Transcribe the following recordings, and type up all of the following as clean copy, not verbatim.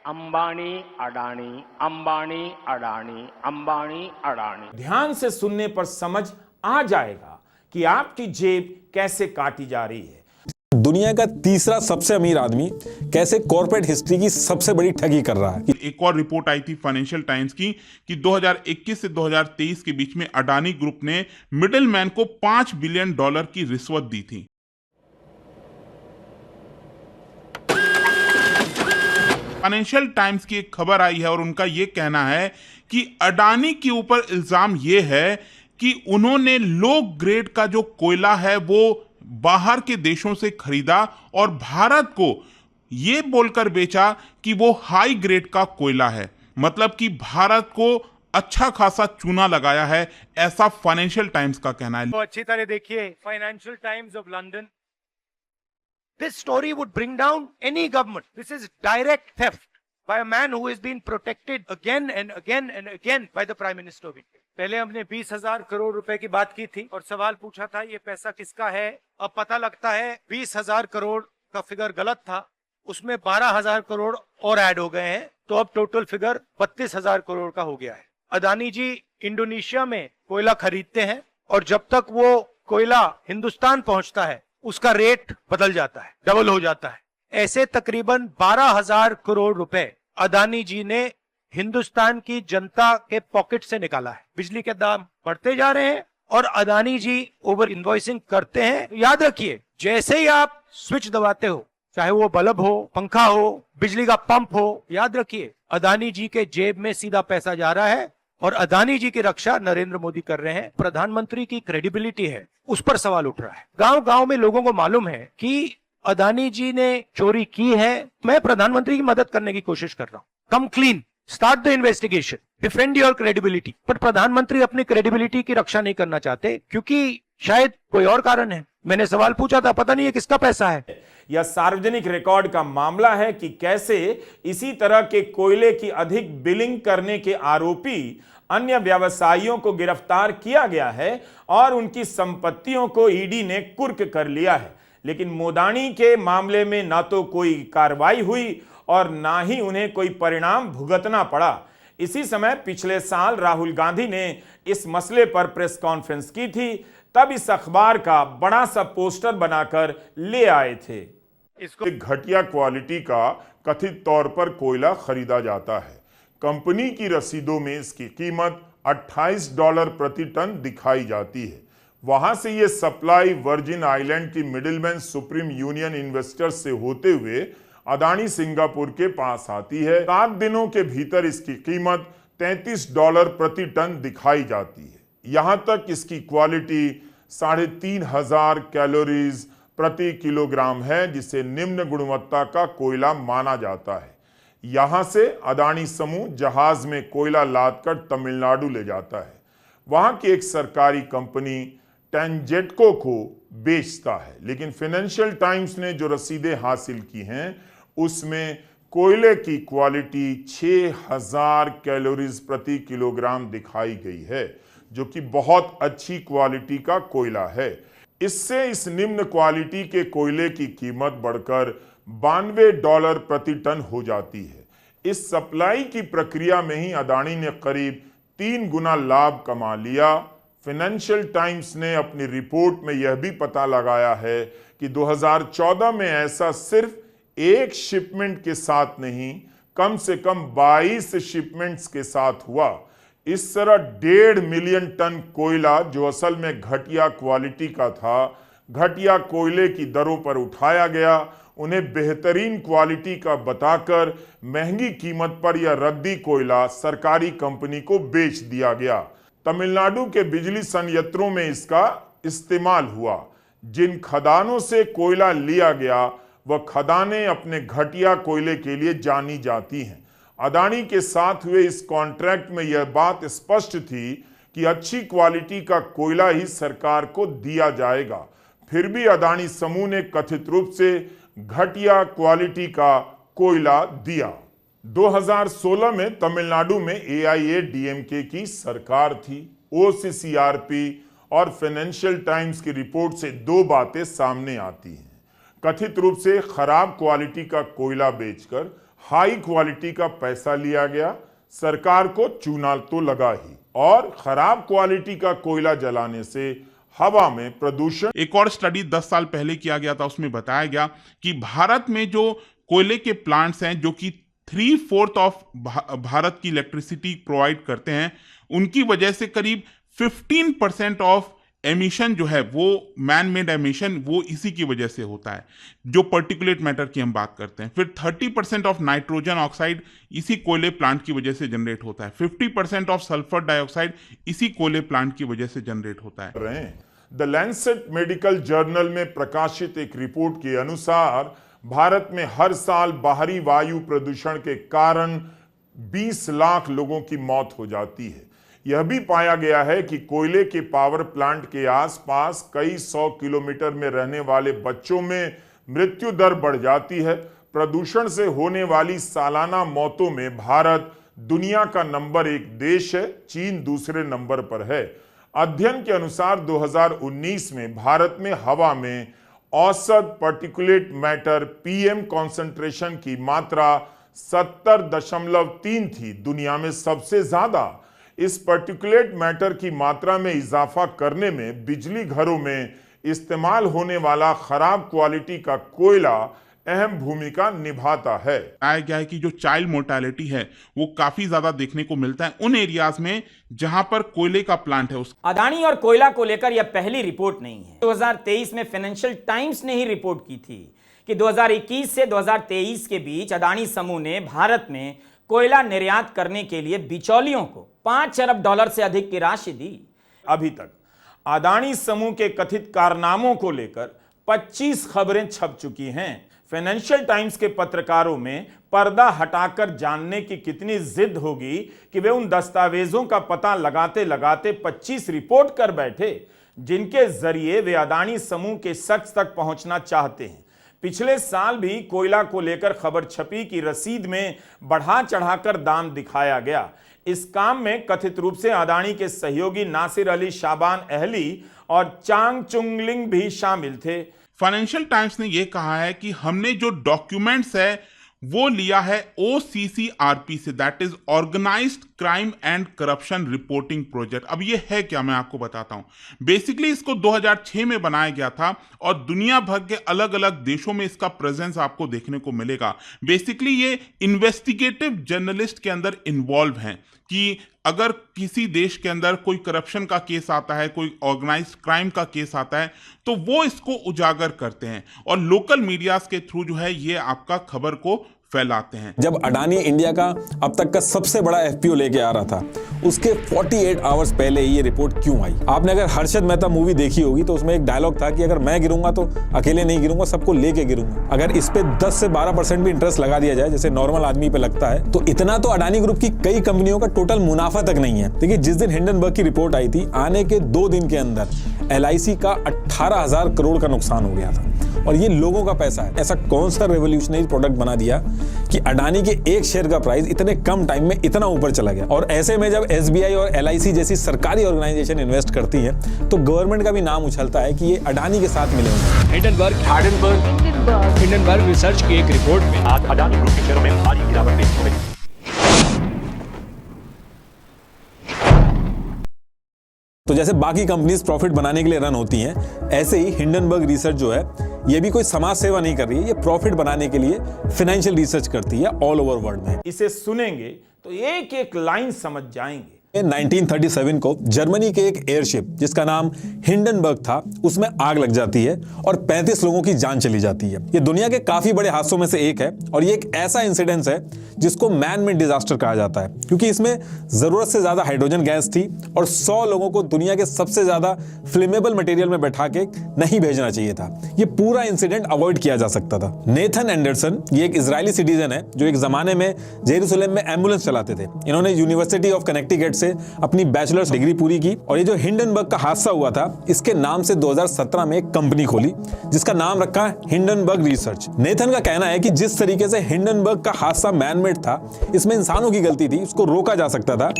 अंबानी अडानी, अंबानी अडानी, अंबानी अडानी। ध्यान से सुनने पर समझ आ जाएगा कि आपकी जेब कैसे काटी जा रही है। दुनिया का तीसरा सबसे अमीर आदमी कैसे कॉर्पोरेट हिस्ट्री की सबसे बड़ी ठगी कर रहा है। एक और रिपोर्ट आई थी फाइनेंशियल टाइम्स की कि 2021 से 2023 के बीच में अडानी ग्रुप ने मिडिलमैन को $5 बिलियन की रिश्वत दी थी। फाइनेंशियल टाइम्स की एक खबर आई है और उनका यह कहना है कि अडानी के ऊपर इल्जाम यह है कि उन्होंने लो ग्रेड का जो कोयला है वो बाहर के देशों से खरीदा और भारत को यह बोलकर बेचा कि वो हाई ग्रेड का कोयला है, मतलब कि भारत को अच्छा खासा चूना लगाया है, ऐसा फाइनेंशियल टाइम्स का कहना है। तो अच्छी तरह देखिए financial times of London. This story would bring down any government. This is direct theft by a man who has been protected again and again and again by the Prime Minister of India. पहले हमने 20,000 करोड़ रुपए की बात की थी और सवाल पूछा था ये पैसा किसका है। अब पता लगता है 20,000 करोड़ का फिगर गलत था, उसमें 12,000 करोड़ और ऐड हो गए हैं, तो अब टोटल फिगर 32,000 करोड़ का हो गया है। अडानी जी इंडोनेशिया में कोयला खरीदते हैं और जब तक वो कोयला हिंदुस्तान पहुंचता है उसका रेट बदल जाता है, डबल हो जाता है। ऐसे तकरीबन 12,000 करोड़ रुपए अडानी जी ने हिंदुस्तान की जनता के पॉकेट से निकाला है। बिजली के दाम बढ़ते जा रहे हैं और अडानी जी ओवर इनवॉइसिंग करते हैं। याद रखिए, जैसे ही आप स्विच दबाते हो, चाहे वो बल्ब हो, पंखा हो, बिजली का पंप हो, याद रखिए अडानी जी के जेब में सीधा पैसा जा रहा है और अडानी जी की रक्षा नरेंद्र मोदी कर रहे हैं। प्रधानमंत्री की क्रेडिबिलिटी है, उस पर सवाल उठ रहा है। गांव गांव में लोगों को मालूम है कि अडानी जी ने चोरी की है। मैं प्रधानमंत्री की मदद करने की कोशिश कर रहा हूं। कम clean, start the investigation, defend your credibility. पर प्रधानमंत्री अपनी क्रेडिबिलिटी की रक्षा नहीं करना चाहते क्योंकि शायद कोई और कारण है। मैंने सवाल पूछा था, पता नहीं है किसका पैसा है। यह सार्वजनिक रिकॉर्ड का मामला है कि कैसे इसी तरह के कोयले की अधिक बिलिंग करने के आरोपी अन्य व्यवसायियों को गिरफ्तार किया गया है और उनकी संपत्तियों को ईडी ने कुर्क कर लिया है। लेकिन मोदानी के मामले में ना तो कोई कार्रवाई हुई और ना ही उन्हें कोई परिणाम भुगतना पड़ा। इसी समय पिछले साल राहुल गांधी ने इस मसले पर प्रेस कॉन्फ्रेंस की थी, तब इस अखबार का बड़ा सा पोस्टर बनाकर ले आए थे। इसको घटिया क्वालिटी का कथित तौर पर कोयला खरीदा जाता है। कंपनी की रसीदों में इसकी कीमत $28 प्रति टन दिखाई जाती है। वहां से यह सप्लाई वर्जिन आइलैंड की मिडिलमैन सुप्रीम यूनियन इन्वेस्टर्स से होते हुए अडानी सिंगापुर के पास आती है। 7 दिनों के भीतर इसकी कीमत $33 प्रति टन दिखाई जाती है। यहां तक इसकी क्वालिटी 3,500 कैलोरीज प्रति किलोग्राम है, जिसे निम्न गुणवत्ता का कोयला माना जाता है। यहां से अडानी समूह जहाज में कोयला लादकर तमिलनाडु ले जाता है। वहां की एक सरकारी कंपनी टेंजेटको को बेचता है। लेकिन फाइनेंशियल टाइम्स ने जो रसीदें हासिल की हैं उसमें कोयले की क्वालिटी 6,000 कैलोरीज प्रति किलोग्राम दिखाई गई है, जो कि बहुत अच्छी क्वालिटी का कोयला है। इससे इस निम्न क्वालिटी के कोयले की कीमत बढ़कर $92 प्रति टन हो जाती है। इस सप्लाई की प्रक्रिया में ही अडानी ने करीब 3 गुना लाभ कमा लिया। फाइनेंशियल टाइम्स ने अपनी रिपोर्ट में यह भी पता लगाया है कि 2014 में ऐसा सिर्फ एक शिपमेंट के साथ नहीं, कम से कम 22 शिपमेंट्स के साथ हुआ। इस तरह 1.5 मिलियन टन कोयला, जो असल में घटिया क्वालिटी का था, घटिया कोयले की दरों पर उठाया गया। उन्हें बेहतरीन क्वालिटी का बताकर महंगी कीमत पर यह रद्दी कोयला सरकारी कंपनी को बेच दिया गया। तमिलनाडु के बिजली संयंत्रों में इसका इस्तेमाल हुआ। जिन खदानों से कोयला लिया गया वह खदानें अपने घटिया कोयले के लिए जानी जाती हैं। अडानी के साथ हुए इस कॉन्ट्रैक्ट में यह बात स्पष्ट थी कि अच्छी क्वालिटी का कोयला ही सरकार को दिया जाएगा। फिर भी अडानी समूह ने कथित रूप से घटिया क्वालिटी का कोयला दिया। 2016 में तमिलनाडु में AIADMK की सरकार थी। OCCRP और फाइनेंशियल टाइम्स की रिपोर्ट से 2 बातें सामने आती हैं। कथित रूप से खराब क्वालिटी का कोयला बेचकर हाई क्वालिटी का पैसा लिया गया, सरकार को चूना तो लगा ही, और खराब क्वालिटी का कोयला जलाने से हवा में प्रदूषण। एक और स्टडी 10 साल पहले किया गया था, उसमें बताया गया कि भारत में जो कोयले के प्लांट्स हैं जो कि 3/4 ऑफ भारत की इलेक्ट्रिसिटी प्रोवाइड करते हैं, उनकी वजह से करीब 15% ऑफ एमिशन जो है वो मैन मेड एमिशन वो इसी की वजह से होता है, जो पर्टिकुलेट मैटर की हम बात करते हैं। फिर 30% ऑफ नाइट्रोजन ऑक्साइड इसी कोयले प्लांट की वजह से जनरेट होता है। 50% ऑफ सल्फर डाइऑक्साइड इसी कोयले प्लांट की वजह से जनरेट होता है। द लैंसेट मेडिकल जर्नल में प्रकाशित एक रिपोर्ट के अनुसार भारत में हर साल बाहरी वायु प्रदूषण के कारण 20 लाख लोगों की मौत हो जाती है। यह भी पाया गया है कि कोयले के पावर प्लांट के आसपास कई 100 किलोमीटर में रहने वाले बच्चों में मृत्यु दर बढ़ जाती है। प्रदूषण से होने वाली सालाना मौतों में भारत दुनिया का नंबर 1 देश है, चीन दूसरे नंबर पर है। अध्ययन के अनुसार 2019 में भारत में हवा में औसत पार्टिकुलेट मैटर पीएम कॉन्सेंट्रेशन की मात्रा 70.3 थी, दुनिया में सबसे ज्यादा। इस पार्टिकुलेट मैटर की मात्रा में इजाफा करने में बिजली घरों में इस्तेमाल होने वाला खराब क्वालिटी का कोयला अहम भूमिका निभाता है। बताया गया है कि जो चाइल्ड मोर्टेलिटी है वो काफी ज्यादा देखने को मिलता है उन एरियाज में जहां पर कोयले का प्लांट है। अडानी और कोयला को लेकर यह पहली रिपोर्ट नहीं है। 2023 में फाइनेंशियल टाइम्स ने ही रिपोर्ट की थी कि 2021 से 2023 के बीच अडानी समूह ने भारत में कोयला निर्यात करने के लिए बिचौलियों को $5 अरब से अधिक की राशि दी। अभी तक अडानी समूह के कथित कारनामों को लेकर 25 खबरें छप चुकी हैं। फाइनेंशियल टाइम्स के पत्रकारों में पर्दा हटाकर जानने की कितनी जिद होगी कि वे उन दस्तावेजों का पता लगाते लगाते 25 रिपोर्ट कर बैठे जिनके जरिए वे अडानी समूह के शख्स तक पहुंचना चाहते हैं। पिछले साल भी कोयला को लेकर खबर छपी कि रसीद में बढ़ा चढ़ाकर दाम दिखाया गया। इस काम में कथित रूप से अडानी के सहयोगी नासिर अली शाबान अहली और चांग चुंगलिंग भी शामिल थे। फाइनेंशियल टाइम्स ने यह कहा है कि हमने जो डॉक्यूमेंट्स है वो लिया है OCCRP से, that is organised crime and corruption reporting project. अब ये है क्या, मैं आपको बताता हूं। बेसिकली इसको 2006 में बनाया गया था और दुनिया भर के अलग अलग देशों में इसका प्रेजेंस आपको देखने को मिलेगा। बेसिकली ये इन्वेस्टिगेटिव जर्नलिस्ट के अंदर इन्वॉल्व हैं कि अगर किसी देश के अंदर कोई करप्शन का केस आता है, कोई ऑर्गेनाइज्ड क्राइम का केस आता है, तो वो इसको उजागर करते हैं और लोकल मीडियाज के थ्रू जो है ये आपका खबर को फैलाते हैं। जब अडानी इंडिया का अब तक का सबसे बड़ा एफपीओ लेके आ रहा था, उसके 48 आवर्स पहले ये रिपोर्ट क्यों आई? आपने अगर हर्षद मेहता मूवी देखी होगी तो उसमें एक डायलॉग था कि अगर मैं गिरूंगा तो अकेले नहीं गिरूंगा, सबको लेके गिरूंगा। अगर इस पे 10 से 12% भी इंटरेस्ट लगा दिया जाए जैसे नॉर्मल आदमी पे लगता है, तो इतना तो अडानी ग्रुप की कई कंपनियों का टोटल मुनाफा तक नहीं है। देखिए, जिस दिन हिंडनबर्ग की रिपोर्ट आई थी, आने के 2 दिन के अंदर LIC का 18,000 करोड़ का नुकसान हो गया था और ये लोगों का पैसा है। ऐसा कौन सा रेवोल्यूशनरी प्रोडक्ट बना दिया कि अडानी के एक शेयर का प्राइस इतने कम टाइम में इतना ऊपर चला गया? और ऐसे में जब SBI और LIC जैसी सरकारी ऑर्गेनाइजेशन इन्वेस्ट करती है तो गवर्नमेंट का भी नाम उछलता है कि ये अडानी के साथ मिले हुए। हिंडनबर्ग रिसर्च की एक रिपोर्ट में आज अडानी ग्रुप के शेयरों में भारी गिरावट देखने को मिली। तो जैसे बाकी कंपनीज प्रॉफिट बनाने के लिए रन होती हैं, ऐसे ही हिंडनबर्ग रिसर्च जो है ये भी कोई समाज सेवा नहीं कर रही है, ये प्रॉफिट बनाने के लिए फाइनेंशियल रिसर्च करती है ऑल ओवर वर्ल्ड में। इसे सुनेंगे तो एक एक लाइन समझ जाएंगे। 1937 को जर्मनी के एक एयरशिप जिसका नाम हिंडनबर्ग था, उसमें आग लग जाती है और 35 लोगों की जान चली जाती है। ये दुनिया के काफी बड़े हादसों में से एक है और ये एक ऐसा इंसिडेंस है जिसको मैन मेड डिजास्टर कहा जाता है, क्योंकि इसमें जरूरत से ज्यादा हाइड्रोजन गैस थी और 100 लोगों को दुनिया के सबसे ज्यादा फ्लेमेबल मटेरियल में बैठा के नहीं भेजना चाहिए था। ये पूरा इंसिडेंट अवॉइड किया जा सकता था। नेथन एंडरसन ये एक इजरायली सिटीजन है जो एक जमाने में जेरूसलम में एम्बुलेंस चलाते थे। इन्होंने यूनिवर्सिटी ऑफ कनेक्टिकट से अपनी बैचलर्स डिग्री पूरी की और ये जो हिंडनबर्ग का हादसा हुआ था, इसके नाम से 2017 में एक कंपनी खोली जिसका नाम रखा हिंडनबर्ग रिसर्च। नेथन का कहना है कि जिस तरीके से हिंडनबर्ग का हादसा मैनमेड था, इसमें इंसानों की गलती थी, उसको रोका जा सकता था।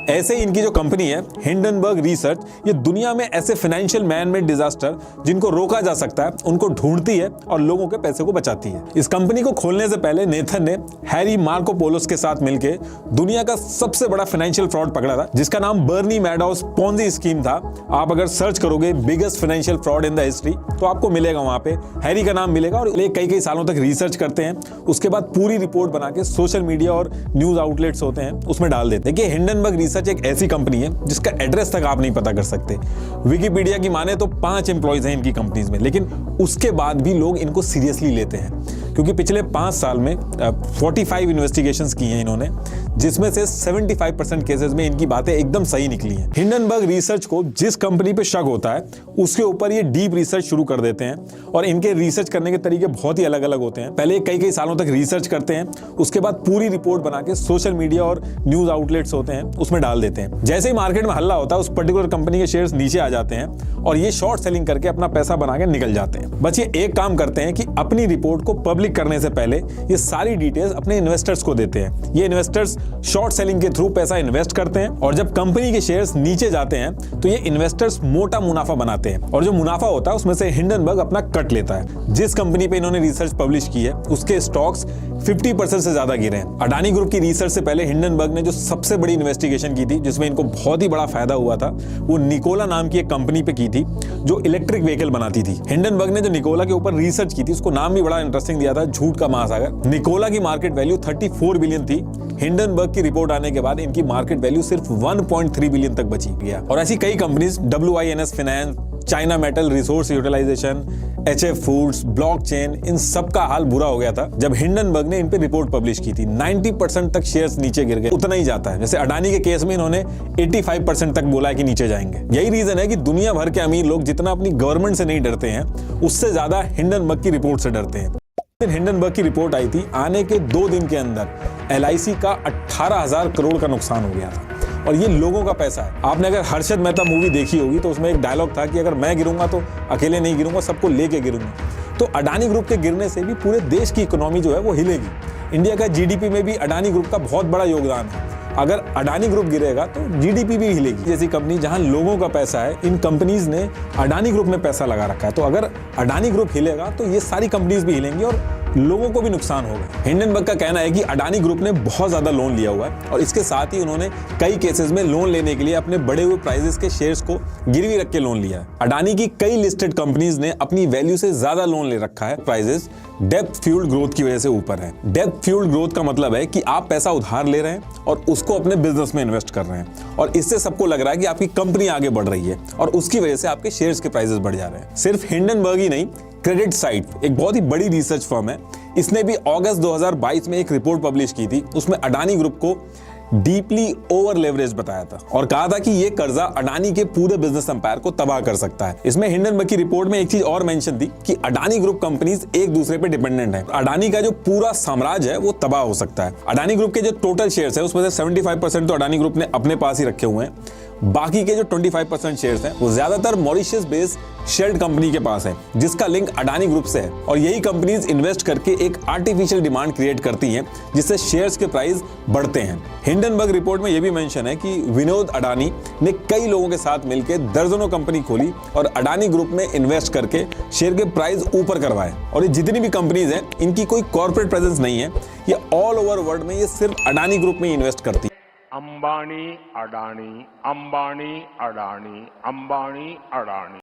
ऐसे ही इनकी जो कंपनी है हिंडनबर्ग रिसर्च, ये दुनिया में ऐसे फाइनेंशियल मैन मेड डिजास्टर जिनको रोका जा सकता है उनको ढूंढती है और लोगों के पैसे को बचाती है। इस कंपनी को खोलने से पहले नेथन ने हैरी मार्कोपोलोस के साथ मिलकर दुनिया का सबसे बड़ा फाइनेंशियल फ्रॉड पकड़ा था, जिसका नाम बर्नी मैडॉस पोंजी स्कीम था। आप अगर सर्च करोगे biggest financial fraud in the history तो आपको मिलेगा, वहां पे हैरी का नाम मिलेगा। और कई सालों तक रिसर्च करते हैं, उसके बाद पूरी रिपोर्ट बना के सोशल मीडिया और न्यूज आउटलेट्स होते हैं उसमें डाल देते हैं। देखिए हिंडनबर्ग रिसर्च एक ऐसी कंपनी है जिसका एड्रेस तक आप नहीं पता कर सकते। विकिपीडिया की माने तो 5 एम्प्लॉइज हैं इनकी कंपनीज में, लेकिन उसके बाद भी लोग इनको सीरियसली लेते हैं क्योंकि पिछले 5 साल में 45 इन्वेस्टिगेशंस की हैं इन्होंने, जिसमें से 75% केसेस में इनकी बातें एकदम सही निकली हैं। हिंडनबर्ग रिसर्च को जिस कंपनी पे शक होता है उसके ऊपर ये डीप रिसर्च शुरू कर देते हैं और इनके रिसर्च करने के तरीके बहुत ही अलग अलग होते हैं। पहले कई सालों तक रिसर्च करते हैं, उसके बाद पूरी रिपोर्ट बना के सोशल मीडिया और न्यूज आउटलेट्स होते हैं उसमें डाल देते हैं। जैसे ही मार्केट में हल्ला होता है उस पर्टिकुलर कंपनी के शेयर्स नीचे आ जाते हैं और ये शॉर्ट सेलिंग करके अपना पैसा बना के निकल जाते हैं। बस ये एक काम करते हैं कि अपनी रिपोर्ट को पब्लिक करने से पहले ये सारी डिटेल्स अपने इन्वेस्टर्स को देते हैं। ये इन्वेस्टर्स शॉर्ट सेलिंग के थ्रू पैसा इन्वेस्ट करते हैं और जब कंपनी के शेयर्स नीचे जाते हैं तो ये इन्वेस्टर्स मोटा मुनाफा बनाते हैं और जो मुनाफा होता है उसमें से हिंडनबर्ग अपना कट लेता है। जिस कंपनी पे इन्होंने रिसर्च पब्लिश की है उसके स्टॉक्स 50% से ज्यादा गिरे हैं। अडानी ग्रुप की रिसर्च से पहले हिंडनबर्ग ने जो सबसे बड़ी इन्वेस्टिगेशन की थी जिसमें इनको बहुत ही बड़ा फायदा हुआ था, वो निकोला नाम की एक कंपनी पे की थी जो इलेक्ट्रिक व्हीकल बनाती थी। हिंडनबर्ग ने जो निकोला के ऊपर रिसर्च की थी उसको नाम भी बड़ा इंटरेस्टिंग दिया था, झूठ का महासागर। निकोला की मार्केट वैल्यू 34 बिलियन थी। हिंडनबर्ग की रिपोर्ट आने के बाद इनकी मार्केट वैल्यू सिर्फ 1.3 बिलियन तक बची गया। और ऐसी कई companies WINS finance, China metal resource utilization, HF foods, blockchain, इन सब का हाल बुरा हो गया था जब हिंडनबर्ग ने इन पे रिपोर्ट पब्लिश की थी। 90% तक शेयर्स नीचे गिर गए, उतना ही जाता है। जैसे अडानी के केस में इन्होंने 85% तक बोला है कि नीचे जाएंगे। यही रीजन है कि दुनिया भर के अमीर लोग जितना अपनी गवर्नमेंट से नहीं डरते हैं उससे ज्यादा हिंडनबर्ग की रिपोर्ट से डरते हैं। हिंडनबर्ग की रिपोर्ट आई थी, आने के 2 दिन के अंदर LIC का 18,000 करोड़ का नुकसान हो गया था और ये लोगों का पैसा है। आपने अगर हर्षद मेहता मूवी देखी होगी तो उसमें एक डायलॉग था कि अगर मैं गिरूंगा तो अकेले नहीं गिरूंगा, सबको लेके गिरूंगा। तो अडानी ग्रुप के गिरने से भी पूरे देश की इकोनॉमी जो है वो हिलेगी। इंडिया का GDP में भी अडानी ग्रुप का बहुत बड़ा योगदान है। अगर अडानी ग्रुप गिरेगा तो GDP भी हिलेगी। जैसी कंपनी जहां लोगों का पैसा है, इन कंपनीज ने अडानी ग्रुप में पैसा लगा रखा है, तो अगर अडानी ग्रुप हिलेगा तो ये सारी कंपनीज भी हिलेंगी और लोगों को भी नुकसान होगा। हिंडनबर्ग का कहना है कि अडानी ग्रुप ने बहुत ज्यादा लोन लिया हुआ है और इसके साथ ही उन्होंने कई केसेस में लोन लेने के लिए अपने बढ़े हुए प्राइसेस के शेयर्स को गिरवी रख के लोन लिया है। अडानी की कई लिस्टेड कंपनीज ने अपनी वैल्यू से ज्यादा लोन ले रखा है। प्राइसेस डेप्थ फ्यूल्ड ग्रोथ की वजह से ऊपर है। डेप्थ फ्यूल्ड ग्रोथ का मतलब है कि आप पैसा उधार ले रहे हैं और उसको अपने बिजनेस में इन्वेस्ट कर रहे हैं और इससे सबको लग रहा है कि आपकी कंपनी आगे बढ़ रही है और उसकी वजह से आपके शेयर्स के प्राइसेस बढ़ जा रहे हैं। सिर्फ हिंडनबर्ग ही नहीं, क्रेडिट साइट एक बहुत ही बड़ी रिसर्च फर्म है, इसने भी अगस्त 2022 में एक रिपोर्ट पब्लिश की थी। उसमें अडानी ग्रुप को डीपली ओवर लेवरेज बताया था और कहा था कि यह कर्जा अडानी के पूरे बिजनेस एम्पायर को तबाह कर सकता है। इसमें हिंडनबर्ग की रिपोर्ट में एक चीज और मेंशन थी कि अडानी ग्रुप कंपनीज एक दूसरे पे डिपेंडेंट है। अडानी का जो पूरा साम्राज्य है वो तबाह हो सकता है। अडानी ग्रुप के जो टोटल शेयर्स है उसमें से 75% तो अडानी ग्रुप ने अपने पास ही रखे हुए हैं। बाकी के जो 25% शेयर्स हैं वो ज्यादातर मॉरिशस बेस्ड शेल्ड कंपनी के पास है जिसका लिंक अडानी ग्रुप से है और यही कंपनीज इन्वेस्ट करके एक आर्टिफिशियल डिमांड क्रिएट करती हैं जिससे शेयर्स के प्राइस बढ़ते हैं। हिंडनबर्ग रिपोर्ट में यह भी मेंशन है कि विनोद अडानी ने कई लोगों के साथ मिलकर दर्जनों कंपनी खोली और अडानी ग्रुप में इन्वेस्ट करके शेयर के प्राइस ऊपर करवाए। और ये जितनी भी कंपनीज हैं इनकी कोई कॉर्पोरेट प्रेजेंस नहीं है, ये ऑल ओवर वर्ल्ड में ये सिर्फ अडानी ग्रुप में इन्वेस्ट करती है। अंबानी अडानी, अंबानी अडानी, अंबानी अडानी।